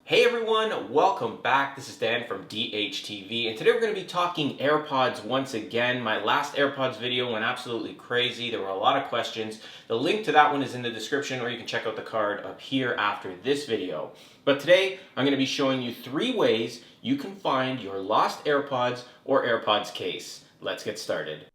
Hey everyone, welcome back. This is Dan from DHTV, and today we're going to be talking AirPods once again. My last AirPods video went absolutely crazy. There were a lot of questions. The link to that one is in the description, or you can check out the card up here after this video. But today I'm going to be showing you 3 ways you can find your lost AirPods or AirPods case. Let's get started.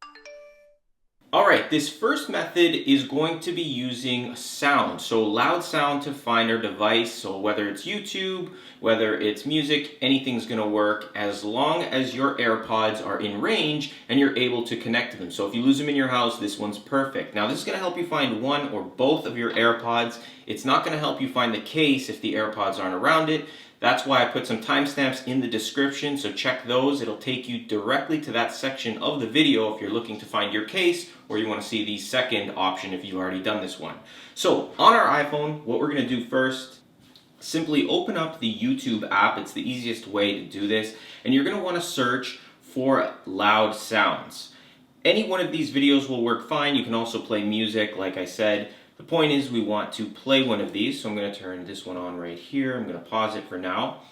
Alright, this first method is going to be using sound, so loud sound to find our device. So whether it's YouTube, whether it's music, anything's going to work as long as your AirPods are in range and you're able to connect to them. So if you lose them in your house, this one's perfect. Now this is going to help you find one or both of your AirPods. It's not going to help you find the case if the AirPods aren't around it. That's why I put some timestamps in the description, so check those. It'll take you directly to that section of the video if you're looking to find your case, or you want to see the second option if you've already done this one. So on our iPhone, what we're going to do first, simply open up the YouTube app. It's the easiest way to do this, and you're going to want to search for loud sounds. Any one of these videos will work fine. You can also play music, like I said. The point is we want to play one of these, so I'm going to turn this one on right here. I'm going to pause it for now.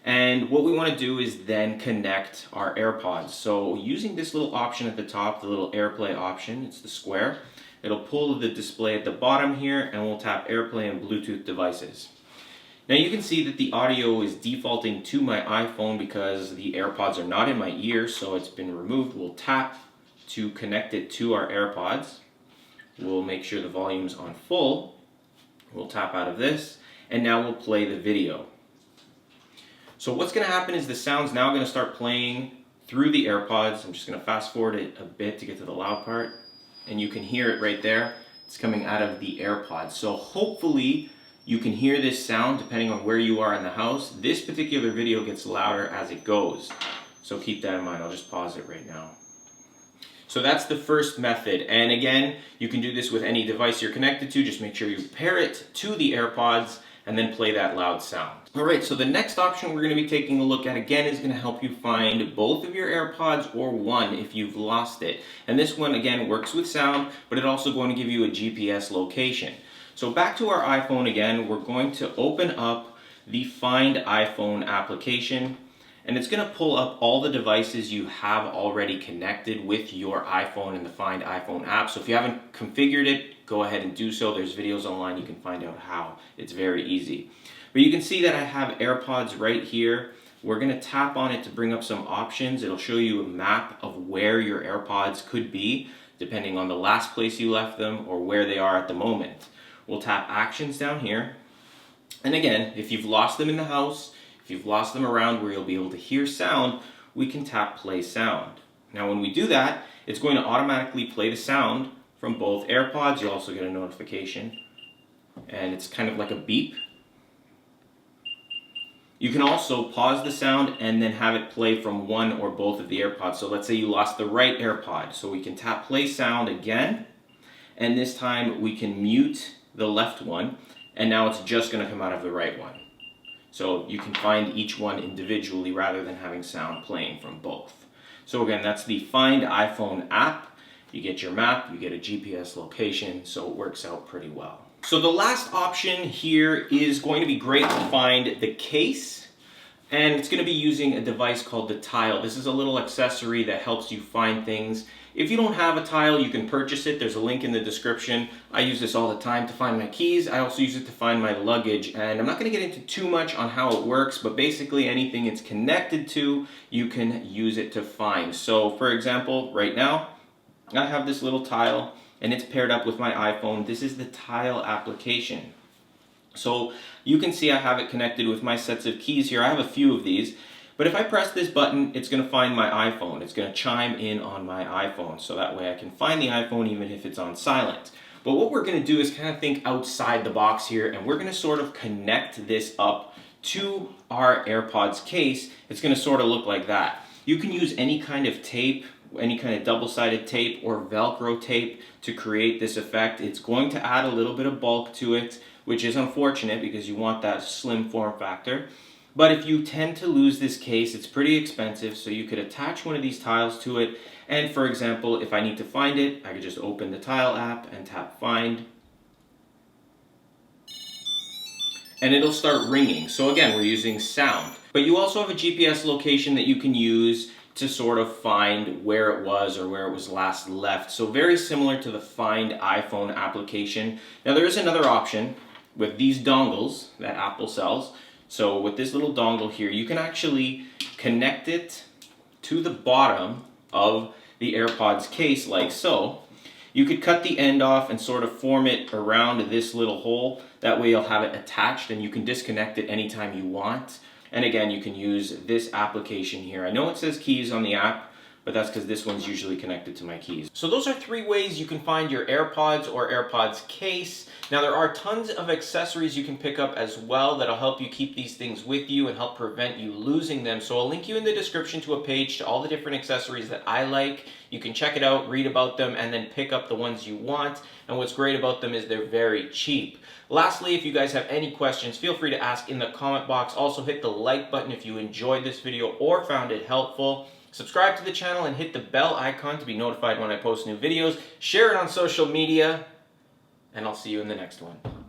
And what we want to do is then connect our AirPods. So using this little option at the top, the little AirPlay option, it's the square, it'll pull the display at the bottom here, and we'll tap AirPlay and Bluetooth devices. Now you can see that the audio is defaulting to my iPhone because the AirPods are not in my ear, so it's been removed. We'll tap to connect it to our AirPods. We'll make sure the volume's on full. We'll tap out of this, and now we'll play the video. So what's going to happen is the sound's now going to start playing through the AirPods. I'm just going to fast forward it a bit to get to the loud part, and you can hear it right there. It's coming out of the AirPods. So hopefully you can hear this sound depending on where you are in the house. This particular video gets louder as it goes, so keep that in mind. I'll just pause it right now. So that's the first method, and again, you can do this with any device you're connected to. Just make sure you pair it to the AirPods and then play that loud sound. Alright, so the next option we're going to be taking a look at again is going to help you find both of your AirPods or one if you've lost it. And this one again works with sound, but it's also going to give you a GPS location. So back to our iPhone again, we're going to open up the Find iPhone application. And it's going to pull up all the devices you have already connected with your iPhone in the Find iPhone app. So if you haven't configured it, go ahead and do so. There's videos online, you can find out how. It's very easy. But you can see that I have AirPods right here. We're going to tap on it to bring up some options. It'll show you a map of where your AirPods could be, depending on the last place you left them or where they are at the moment. We'll tap Actions down here. And again, if you've lost them in the house, if you've lost them around where you'll be able to hear sound, we can tap Play Sound. Now when we do that, it's going to automatically play the sound from both AirPods. You'll also get a notification, and it's kind of like a beep. You can also pause the sound and then have it play from one or both of the AirPods. So let's say you lost the right AirPod. So we can tap Play Sound again, and this time we can mute the left one, and now it's just going to come out of the right one. So you can find each one individually rather than having sound playing from both. So again, that's the Find iPhone app. You get your map, you get a GPS location, so it works out pretty well. So the last option here is going to be great to find the case, and it's going to be using a device called the Tile. This is a little accessory that helps you find things. If you don't have a Tile, you can purchase it. There's a link in the description. I use this all the time to find my keys. I also use it to find my luggage, and I'm not going to get into too much on how it works, but basically anything it's connected to, you can use it to find. So for example, right now, I have this little Tile, and it's paired up with my iPhone. This is the Tile application. So you can see I have it connected with my sets of keys here. I have a few of these. But if I press this button, it's going to find my iPhone. It's going to chime in on my iPhone, so that way I can find the iPhone even if it's on silent. But what we're going to do is kind of think outside the box here, and we're going to sort of connect this up to our AirPods case. It's going to sort of look like that. You can use any kind of tape, any kind of double-sided tape or Velcro tape to create this effect. It's going to add a little bit of bulk to it, which is unfortunate because you want that slim form factor. But if you tend to lose this case, it's pretty expensive, so you could attach one of these tiles to it. And for example, if I need to find it, I could just open the Tile app and tap Find. and it'll start ringing. So again, we're using sound. But you also have a GPS location that you can use to sort of find where it was or where it was last left. So very similar to the Find iPhone application. Now there is another option with these dongles that Apple sells. So with this little dongle here, you can actually connect it to the bottom of the AirPods case like so. You could cut the end off and sort of form it around this little hole. That way you'll have it attached and you can disconnect it anytime you want. And again, you can use this application here. I know it says keys on the app, but that's because this one's usually connected to my keys. So those are 3 ways you can find your AirPods or AirPods case. Now there are tons of accessories you can pick up as well that'll help you keep these things with you and help prevent you losing them. So I'll link you in the description to a page to all the different accessories that I like. You can check it out, read about them, and then pick up the ones you want. And what's great about them is they're very cheap. Lastly, if you guys have any questions, feel free to ask in the comment box. Also hit the like button if you enjoyed this video or found it helpful. Subscribe to the channel and hit the bell icon to be notified when I post new videos. Share it on social media, and I'll see you in the next one.